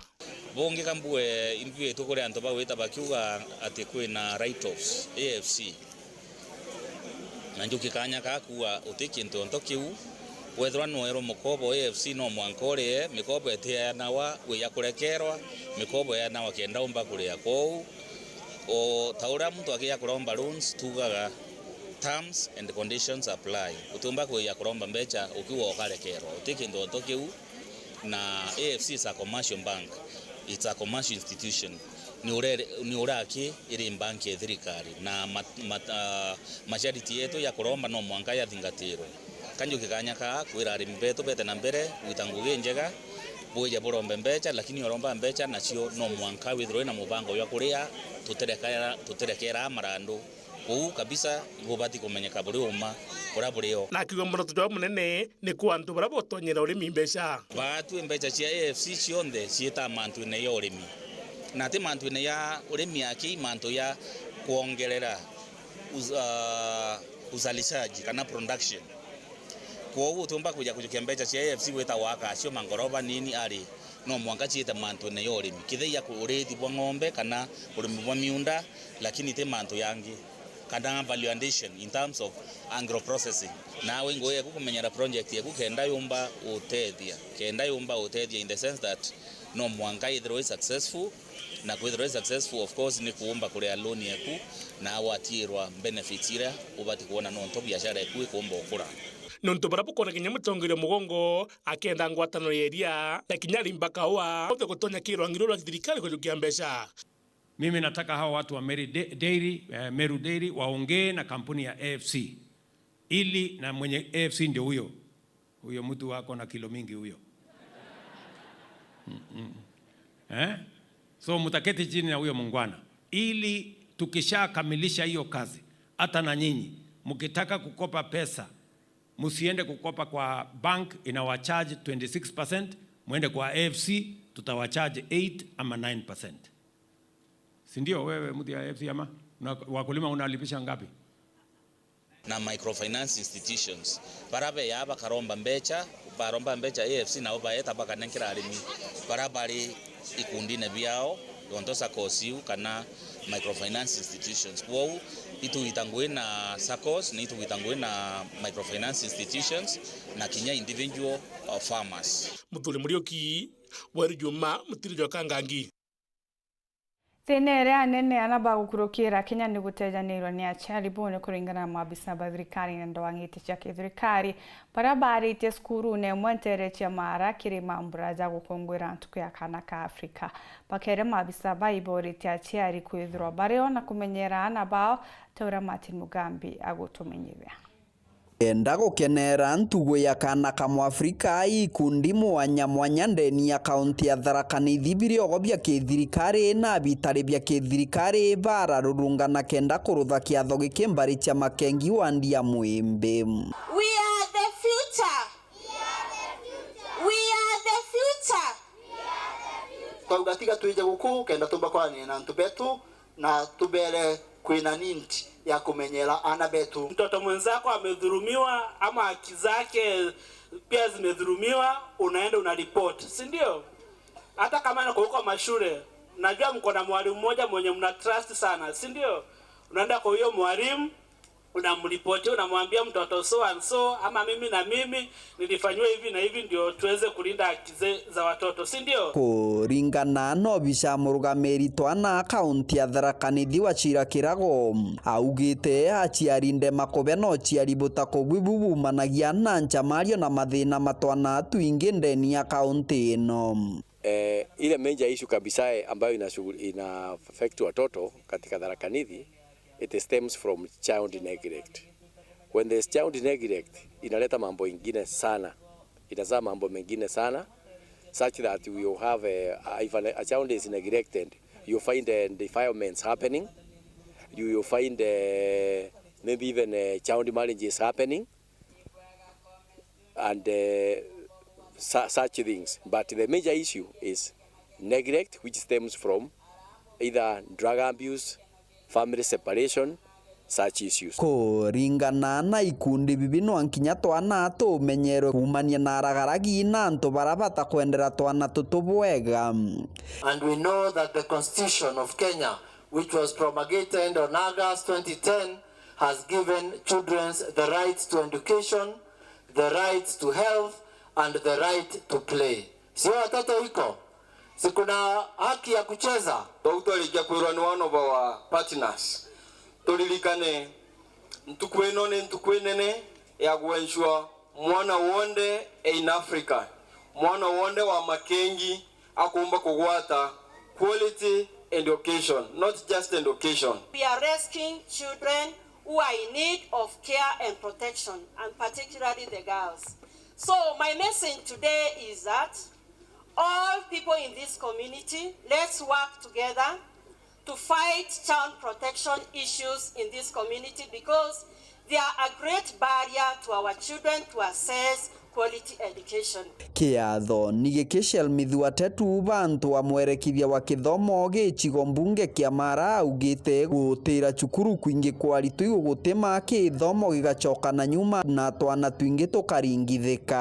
bonge kambue impue tukore anto ba weta bakiuga ati kwina write offs AFC na njuki kanya ka kuwa utikinto ntokiu wethwa noero mukobo AFC no mwankore mikobo etia nawa we yakurekerwa mikobo ya nawa kenda umba kuria kou o taura mtu akia kuromba loans tugaga terms and conditions apply utumba ko ya kuromba mbecha ukiwa okarekerwa utikindo ntokiu na AFC is a commercial bank, it's a commercial institution. Ni uraki iri banki ya thirikari na majority yetu ya kuromba no mwanka ya thingatiro kanjo kikanya ka kwira arimi betu bete na mbere witanguge njega boja borombe mbecha lakini oromba mbecha nacio no mwanka withrow na mubango ya kuria tuterekera marando kou kabisa gobati kumenyeka buri uma kora bureo na kigo mbono tujwa munene ni kwantu barabotonyera urimi mbecha batu mbecha cia AFC cionde cieta mantu ne ya urimi na te mantu ne ya urimi yake mantu ya kuongerera uzalishaji kana production kwa hiyo tumba kuja mbecha cia AFC weta waka cio mangoroba nini ari no mwanga cieta mantu ne ya urimi kithe ya kurethi bwa ng'ombe kana urimi bwa miunda lakini te mantu yangi kana value addition in terms of agro processing na wengo ya kumenyera project ya kenda yumba utethia in the sense that no mwanga either is successful na kwithira successful of course ni kuomba kuria loan yaku na watirwa benefits ira ubati kuona no nto biashara yaku ikomba ukura nonto barapokona kinya mutongire mugongo akenda ngwatano yeria na kinyari mpaka wa ote kutonya kirwa ngiro la thirikari kujukia mbeca. Mimi nataka hawa watu wa Meru Dairy waongee na kampuni ya AFC ili na mwenye AFC ndio huyo mtu wako na kilo mingi huyo. So mutaketi chini na huyo mungwana ili tukishakamilisha hiyo kazi hata na nyinyi mkitaka kukopa pesa msiende kukopa kwa bank inawacharge 26%, muende kwa AFC tutawacharge 8 ama 9%. Si ndio wewe mtu ya AFC ama wakulima unalipisha ngapi? Na microfinance institutions barabe yaba karomba mbecha baromba mbecha AFC na obaeta bakanenkira arimi barabari ikundine biao dontosa kosiu kana microfinance institutions kwao itu itangwe na SACCOS ni itu itangwe na microfinance institutions na kinya individual farmers. Mutule Murioki wari Juma mutirijo kangangi. Tenere anene anabagukurukira Kenya ni gutejanirwo ni aciari bone kuringana na maabisa ba thirikari na ndwangite cia thirikari barabara ite skuru ne mwentere cia mara kiri mambura za gukongwera ntuku ya kana ka Afrika bakere maabisa ba ibori tia aciari kwithirwo bareo na kumenyera ana bao Taura Martin Mugambi agutumenyithia. Enda gukenera ntugu ya kana ka Mwafrika ikundi mwanya ndeni ya kaunti ya Tharaka Nithi biriogo bya kithirikari na bitari bya kithirikari bararurungana kenda kurutha kiatho gikimbari cia makengi wa ndia mwimbe. We are the future. We are the future. Kwa ugatiga tuije guku kenda tumbakwane na ntubetu na tubere kwina ninti ya kumenyera ana betu. Mtoto mwenzako amedhulumiwa ama haki zake pia zimedhulumiwa, unaenda unaripoti, si ndio? Hata kama nako huko mashule, najua mko na mwalimu mmoja mwenye mna trust sana, si ndio? Unaenda kwa huyo mwalimu unamripoti, unamwambia mtoto so and so ama mimi na mimi nilifanywa hivi na hivi, ndio tuweze kulinda haki za watoto, si ndio? Kuringana no bisha murugamiri twana kaunti ya Tharaka Nithi wa Chira Kirago augite aciarinde makobe no ciaributa kubwibubu managia na nchamario na mathina matwana tuingi ndeni ya kaunti ino. Ile major issue kabisa ambayo ina affect watoto katika Tharaka Nithi, it stems from child neglect. When there's child neglect, inaleta mambo ingine sana. Itazaa mambo mengine sana, such that we will have if a child is neglected, you find defilements happening. You will find maybe even child marriage is happening, and such things. But the major issue is neglect, which stems from either drug abuse, family separation, such issues. Kuringana na ikundi bibino ankinya twana tumenyero kumania na ragaragi na nto barabata kwendera twana tutubwega. And we know that the Constitution of Kenya, which was promulgated on August 2010, has given children the right to education, the right to health, and the right to play. Sio watoto iko sikuna haki ya kucheza. Dr. Ligia Kwirwa ni one of our partners. Tulilikane ntukwenene ya kuensure mwana wonde in Africa. Mwana wonde wa makengi akumba kugwata quality education, not just education. We are rescuing children who are in need of care and protection, and particularly the girls. So my message today is that all people in this community, let's work together to fight child protection issues in this community, because they are a great barrier to our children to access quality education. Kiatho ni gikishel mithwa tetu bantu wa mwerekithia wa kithomo gichigo mbunge kia Mara ugite gutira cukuru kwingi kwa ritu gutema kithomo gigachoka na nyuma na twana twingi tukaringithika.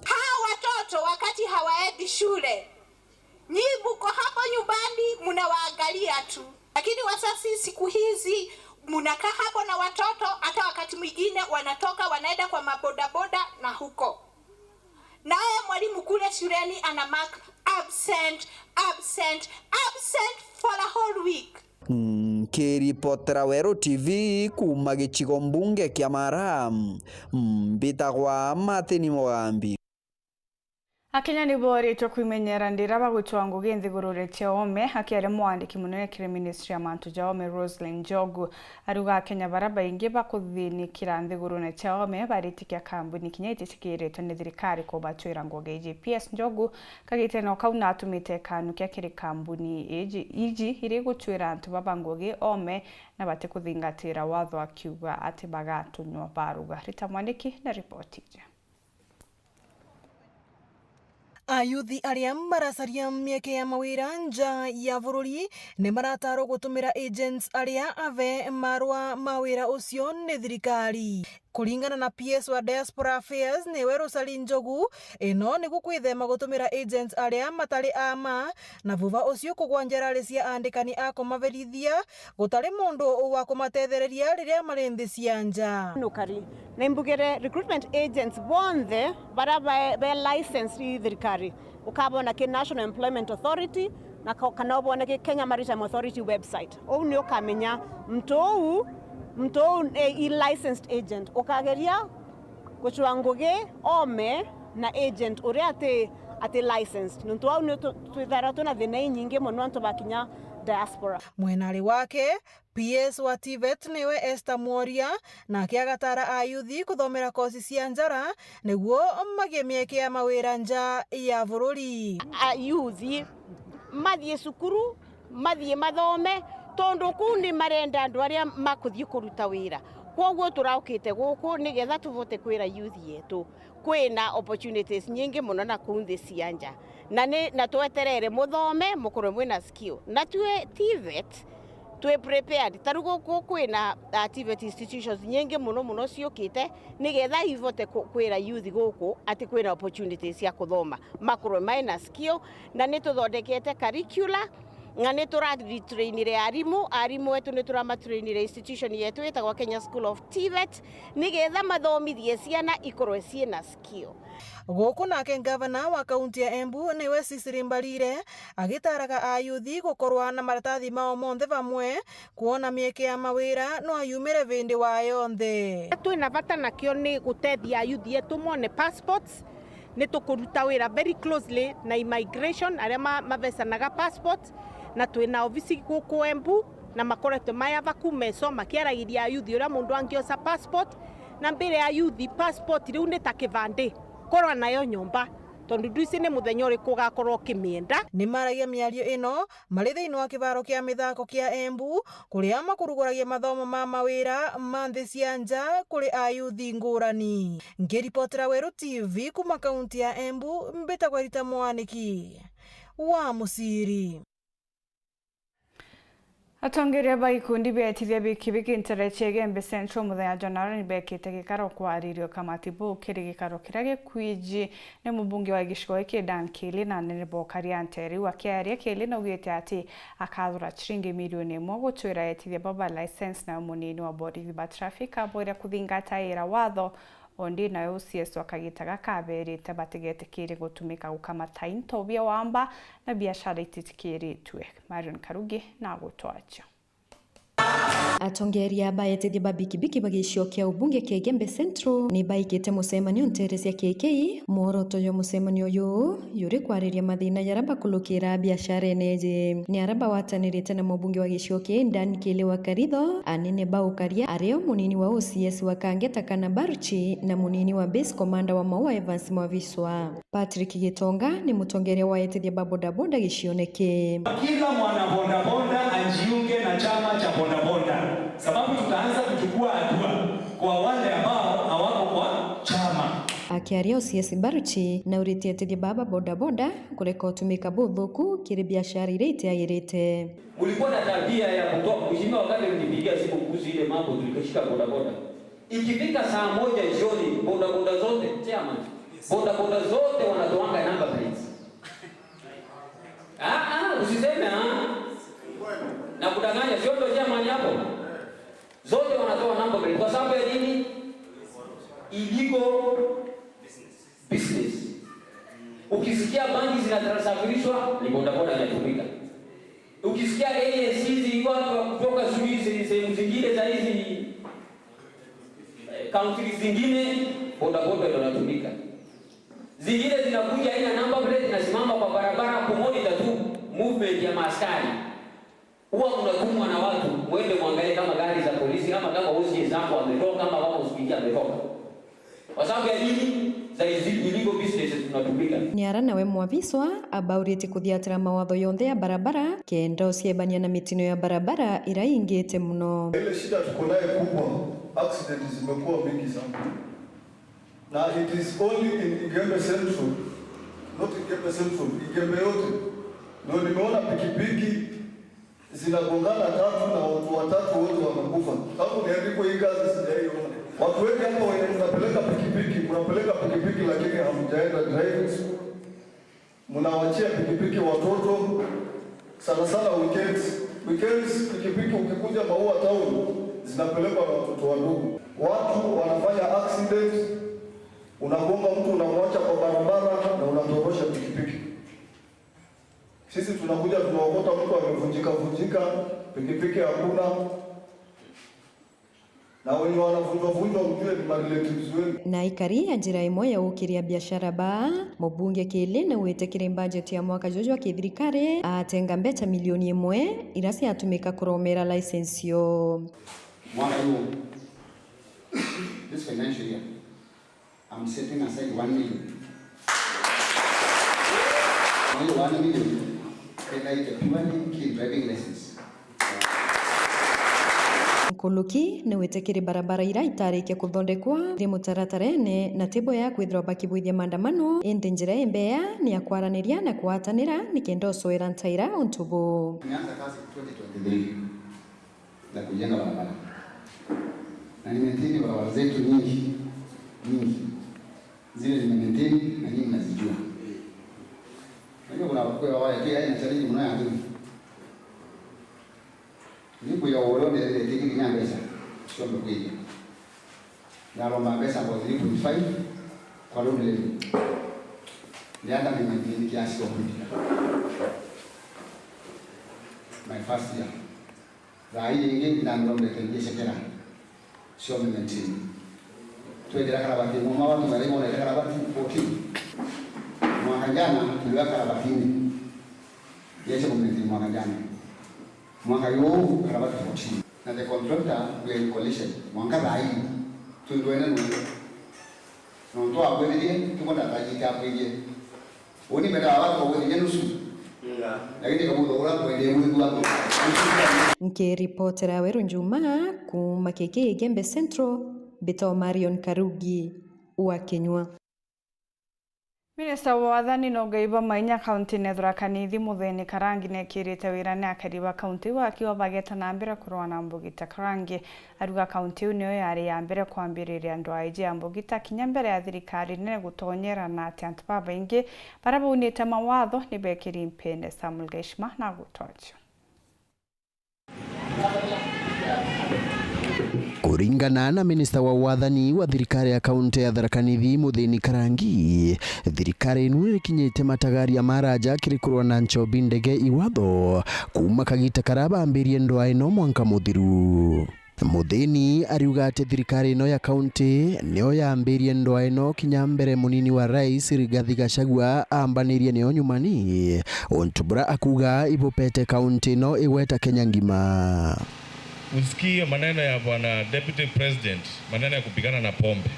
Hawa watoto wakati hawaendi shule, nyinyi mko hapo nyumbani mnawaangalia tu, lakini wasasi siku hizi mnakaa hapo na watoto, hata wakati mwingine wanatoka wanaenda kwa mabodaboda na huko. Naye mwalimu kule shuleni ana mark absent for a whole week. Kiripotera Wero TV kuma gichigo mbunge kia Mara, mbitagwa Martin Mugambi. Akenya ni boretwo kwimenyera ndira bagutwa ngugi nthigurure cia ome akiare mwandiki munene kiri ministry ya mantu ja ome Roslyn Njogu aruga Akenya bara baingi bakuthinikira nthigurune cia ome baritikia kambuni kinya iticikiritwo ni thirikari kubatwira ngugi GPS Njogu kagite no kauna atumite kanu kia kiri kambuni iji iri gutwira antu baba ngugi ome na bate kuthingatira watho akiuga ati bagatunywa baruga. Rita Mwandiki na ripoti je. Ayuthi aria maracaria mieke ya mawira nja ya bururi ni marataro gutumira agents aria ave marwa mawira ucio ni thirikari. Kulingana na PS wa Diaspora Affairs niwe Roslyn Njogu, ino ni gukwithema gutumira agents aria matari ama na vuva ucio kugwa njerari cia andikani a kumaverithia gutari mundu wa kumatethereria riria mari nthi cia nja. Nukari na imbugire recruitment agents bonthe bara be license i thirikari ukabona ki National Employment Authority na kana ubona ki Kenya Maritime Authority website. Ou ni ukamenya mtu licensed agent ukageria guchwa ngugi ome na agent uria ati licensed nuntu au ni twithara tuna thina nyingi muno antu bakinya diaspora. Mwenari wake PS wa TVET niwe Esther Mworia na akiagatara ayuthi kuthomera kosi cia njara niguo magie mieke ya mawira nja ya bururi. Ayuthi mathie cukuru mathie mathome tondu kundi marenda andu aria makuthie kuruta wira. Kwoguo turaukite guku nigetha tuvote kwira youth yetu kwina opportunities nyingi muno na kunthi cia nja na tweterere muthome mukorwe mwina skill na tue TVET twe prepared tarugo kwina TVET institutions nyingi muno ciukite nigetha ivote kwira youth guku ati kwina opportunities cia kuthoma makorwe maina skill na nituthondekete curricula nga ni turatrainire arimu wetu ni turamatrainire institution yetu etagwo Kenya School of TVET nigetha mathomithie ciana ikorwe ciena skill. Guku nake gavana wa kaunti ya Embu niwe Cecily Mbarire agitaraga ayuthi gukorwa na maratathi mao monthe vamwe kuona mieke ya mawira no ayumire vindi wa yonthe. Twina bata nakio ni gutethia ayuthi yetu mone passports ni tukuruta wira very closely na immigration aria mavesanaga passport na twina ofisi guku Embu na makoretwe maya vakumeso makiaragiria ayuthi uria mundu angiosa passport na mbere ya ayuthi passport riu ni takivande korwa nayo nyumba tondu nduici ni muthenya uri kugakorwo kimienda. Ni maragia miario ino mari thiini wa kivaro kia mithako kia Embu kuria makuruguragia mathomo ma mawira ma nthi cia nja kuri ayuthi ngurani. Ngiripotera Weru TV kuma kaunti ya Embu mbitagwo Rita Mwaniki wa Musiri. Atongeria ba ikundi betithia bikibiki interechege Gembe Central muthenya Januari bekite gikaro kwaririo kamatibu kiri gikaro kirage kwiji ne mubunge wa gicigo iki Dan Kili na Nerebo Karianteri wakiaria Kili no gwite ati akathura chiringi milioni 1 gutwira etithia baba license na munini wa body ba traffic aboira kuthingata ira watho ondi na OCS wakagitaga kaberite bategetekire gutumika gukamata intobia wamba na biashara ititikire twe. Marion Karugi na gutwacha. Atongeria baetithia babikibiki bagicio kia ubunge kia Gembe Central ni baikite mucemanio nterecia KK muoroto yo mucemanio yu yuri kwariria mathina yaraba kulukira biashara eneje ni araba watanirite na mubunge wa gicio kia Dan Kili wa Karitho anene baukaria ario munini wa OCS wa Kangeta kana Baruchi na munini wa base commander wa Maua Evans Mwaviswa. Patrick Gitonga ni mutongeria wa etithia babodaboda gicioneke. Kila mwana bodaboda ajiunge na chama cha bodaboda, sababu tutaanza kuchukua hatua kwa wale ambao hawako kwa chama. Akiaria OCS Baruchi na uriti etithia baba bodaboda kureka utumika buthuku kiri biashara irete ayirete. Mulikuwa na tabia ya kutoka kushima wakati mlipigia siku kuhusu ile mambo tulikashika bodaboda. Ikifika saa 1 jioni bodaboda zote chairman bodaboda zote wanatoanga number plates. Usiseme na kudanganya sio ndio chairman hapo. Zote wanatoa number plate kwa sababu ya nini? Illegal business. Ukisikia bangi zinasafirishwa ni bodaboda inatumika. Ukisikia ANC watu kutoka sehemu zingine za hizi countries zingine bodaboda ndio inatumika. Zingine zinakuja haina number plate, zinasimama kwa barabara kumonitor tu movement ya maaskari. Huwa mnatumwa na watu mwende muangalie kama gari za polisi, kama usi zako ametoka, kama wako hospitali ametoka. Kwa sababu ya nini? Za illegal businesses tunatumika. Niara nawe mwaviswa abaurite kuthiatira mawatho yonthe ya barabara kenda uciebania na mitino ya barabara iraingite muno. Ile shida tuko nayo kubwa, accidents zimekuwa mingi sana. Na it is only in Igembe Central, not Igembe Central, Igembe yote. Ndio nimeona pikipiki zinagongana 3 na watu 3 wote wamekufa. Hapo niandiko hii kazi sijaiona. Watu wengi hapo mnapeleka pikipiki lakini hamjaenda driving school. Mnawachia pikipiki watoto sana weekends pikipiki ukikuja Maua town zinapelekwa na watoto wadogo. Watu wanafanya accident, unagonga mtu unamwacha kwa barabara na unatorosha pikipiki. Sisi tunakuja tunaokota mtu amevunjika pikipiki hakuna. Na wenye wanavunjwa ujue ni relatives wenu. Na ikari ya njira imwe ya ukiria biashara ba mubunge kile na wetekire budget ya mwaka jojo wa kithirikari atenga mbeca milioni 1 irasi atumika kuromera license yo. Mwaka huu this financial year I'm setting aside 1 million. 1 million and I get 1 driving license. Nkuluki ni wetekire barabara ira itarikia kuthondekwa ri mutaratarene na tebo ya kwithirwa bakibwithia maandamano indi njira embea ni ya kwaraniria na kuhatanira ni kenda ucoera ntaira untubu. Nianza kazi 2023 na kujenga barabara na nimetini barabara zetu nyingi zile nimetini na nyingi nazijua. Ndio kuna kwa wale pia ina challenge mnayo hapo. Nipo ya uone ile tikiti ya pesa sio mbaya. Na lomba pesa kwa 3.5 kwa loan levy. Nilianza ni kiasi kwa my first year. Zaidi nyingine na ngombe tengesha kila. Sio mmentini. Tuendelea karabati mwa watu wale wale karabati 14. Mwaka jana tuliweka karabati 4. Yeche mmentini mwaka jana. Mwaka huu karabati 14. Na the contractor we in coalition. Mwaka rai tuendelea na ndio kweli tuko na tajika hapo hivi. Oni meda watu kwa wenye nusu. Lakini kama ndio wala kwende mwingi wako. Nkiripotera Weru Njuma kuma KK Igembe Central Bito Marion Karugi wa Kenywa. Minista wa wathani no ngaiba Maina kaunti ne Tharaka Nithi Mutheni Karangi ne kirite wira ne akariba kaunti wa akiwa bageta na mbere kurwa na Mbugita. Karangi aruga kaunti niyo yari ya mbere kwambiriria andu aije Mbugita kinya mbere ya thirikari ne gutonyera na antu baingi barabunite mawatho ni bekiri mpene Samuel Geshma na gutocho. Kuringana na minista wa wathani wa thirikari ya kaunti ya Tharaka Nithi Mutheni Karangi, thirikari inu ikinyite matagari ya maraja kirikurwa na nchobi ndege iwatho kuma kagita karaba ambirie ndwa ino mwanka muthiru. Mutheni ariuga ati thirikari ino ya kaunti niyo yambirie ndwa ino kinya mbere munini wa rais Rigathi Gachagua ambanirie niyo nyumani ontubura akuga ibopete kaunti ino iweta Kenya ngima. Usikie maneno ya bwana Deputy President, maneno ya kupigana na pombe.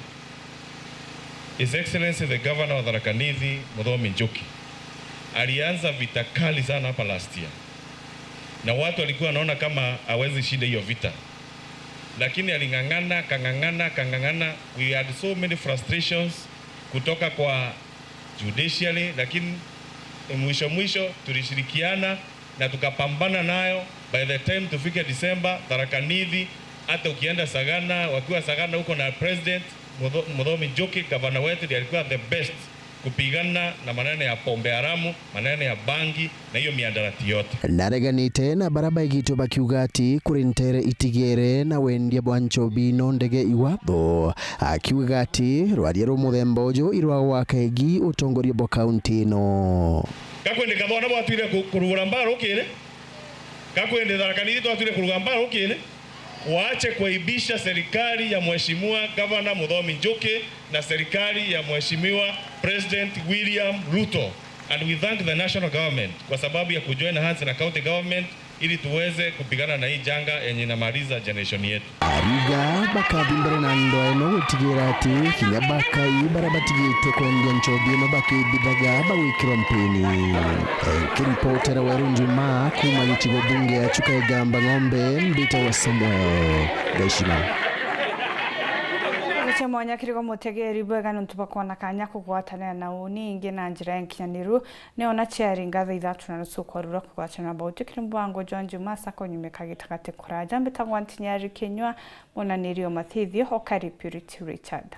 His Excellency the Governor wa Tharaka Nithi Muthomi Njuki alianza vita kali sana hapa last year, na watu walikuwa wanaona kama hawezi shinda hiyo vita, lakini alingangana kangangana. We had so many frustrations kutoka kwa judiciary, lakini mwisho tulishirikiana na tukapambana nayo. By the time tufike December, Tharaka Nithi hata ukienda Sagana, wakiwa Sagana huko na President Muthomi Njuki governor wetu ndiye alikuwa the best kupigana na maneno ya pombe haramu, maneno ya bangi na hiyo miadarati yote. Nareganite na baraba igito bakiuga ati kurintere itigere na wendia bwa nchobi no ndege iwatho akiuga ati rwaria ru muthemba uju irwa wakegi utongoria bo county no kakwende kathona bwatwire kurugura mbaro kire kakwende Tharaka Nithi twatwire kurugura mbaro kire waache kuaibisha serikali ya Mheshimiwa Governor Muthomi Njuki na serikali ya Mheshimiwa President William Ruto. And we thank the national government kwa sababu ya kujoin hands na county government ili tuweze kupigana na hii janga yenye inamaliza generation yetu. Ariga bakabimbere na ndoa no gutigira ati kinya bakai barabatigite kwendia nchobi no bakibithaga bagwikirwa mpini. Kiripotera Werunji ma kuma gichigo bunge ya Chukaigamba Ng'ombe Mbita wa Samuel Gaishima. Mwanya kiriko mutegeri bwega ntubakona kanya kugwatanira na uni inge na njira yankinyaniru neona chairi ngatha ithatu na nusu kwarura kugwatana about kirimbango John Juma sako nyumekagitagate kuraja mbitagwa ntinyari kenywa monanirio mathithio Hokari Purity Richard.